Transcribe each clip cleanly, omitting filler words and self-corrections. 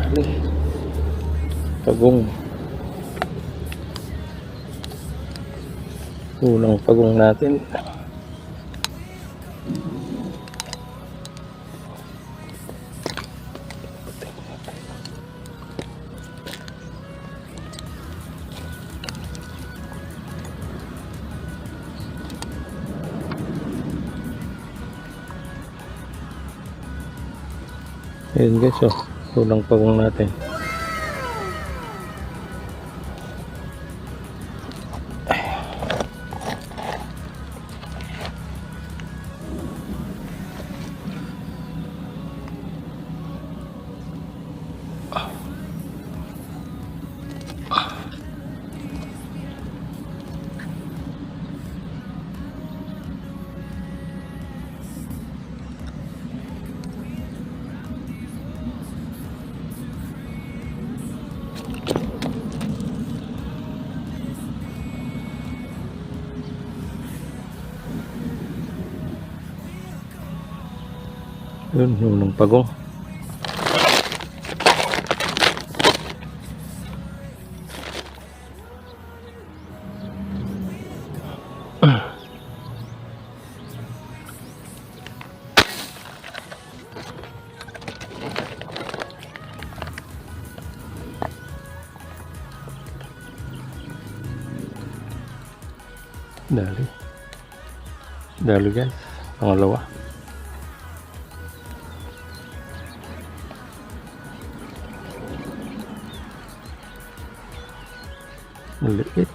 Dali. Pagong. Unang pagong natin. Ayun guys, oh, unang pagong natin. Yun, unang pagong. Dali. Dali guys, pangalawa. Maliit.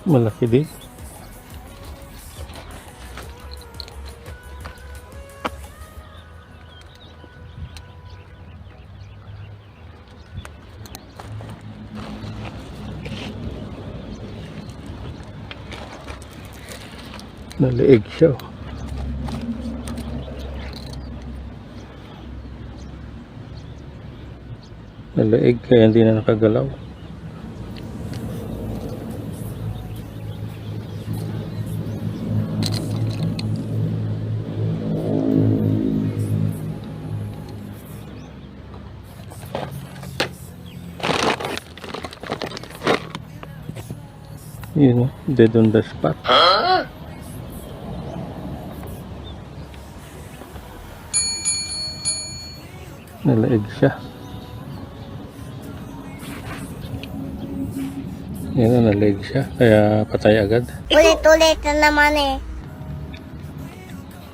Malaki din. Naliig siya. Naliig kaya hindi na nakagalaw. Yun, dead on the spot. Nalaig siya. Yan, nalaig siya. Kaya patay agad. Ulit-ulit na naman eh.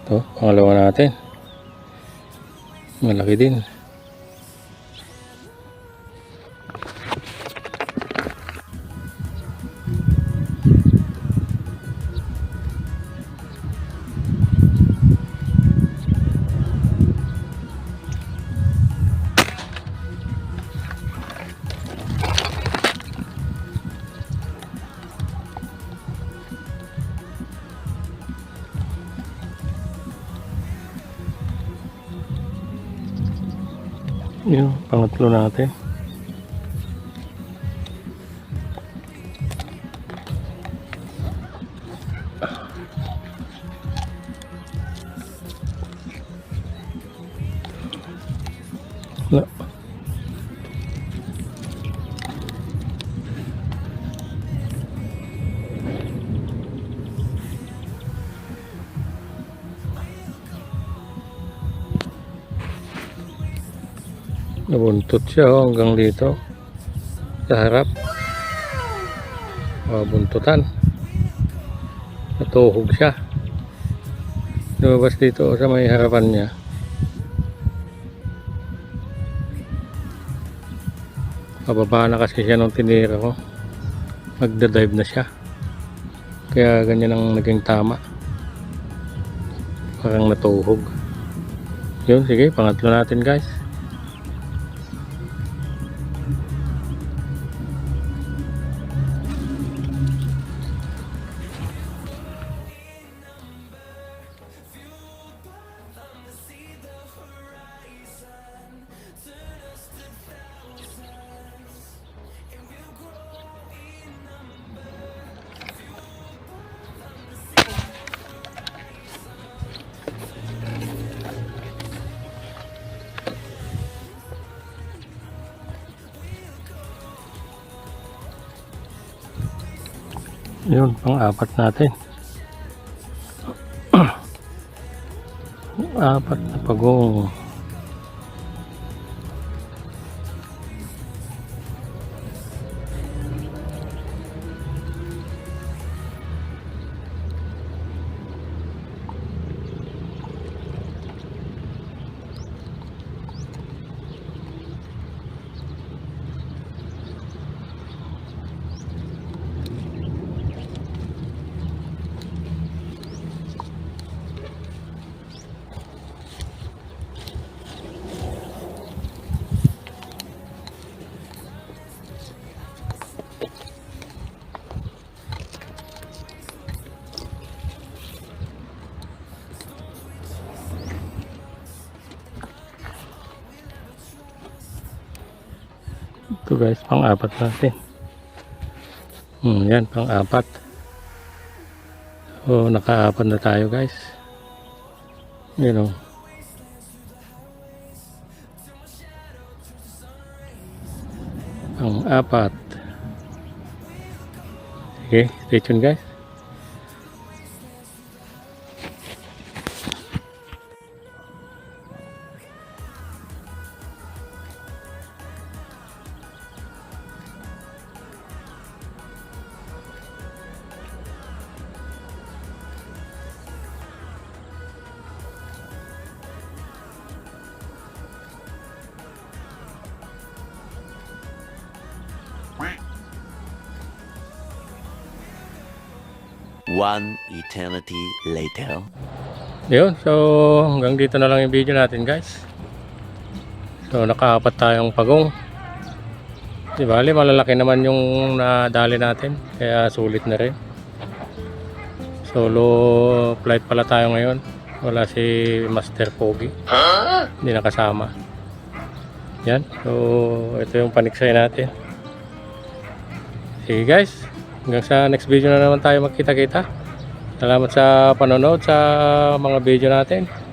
Ito, pangalawa natin. Malaki din. Yung pangatlo natin. Wala. Nabuntot siya hanggang dito sa harap. Buntutan. Natuhog siya. Lumabas dito sa may harapan niya. Pababa na kasi siya nung tinira ko. Magdadive na siya. Kaya ganyan ang naging tama. Parang natuhog. Yun, sige, pangatlo natin guys. Yun, pang-apat natin. Apat na pagong. Ito guys, pang-apat natin. Yan, pang-apat. So, naka-apat na tayo guys. Yun o. Pang-apat. Okay, stay tuned guys. One eternity later. Yun, so hanggang dito na lang yung video natin guys. So nakaapat tayong pagong. Di bali, malalaki naman yung nadali natin. Kaya sulit na rin. Solo flight pala tayo ngayon. Wala si Master Pogi. Hindi nakasama. Yan, so ito yung paniksay natin. Sige guys, hanggang sa next video na naman tayo magkita-kita. Salamat sa panonood sa mga video natin.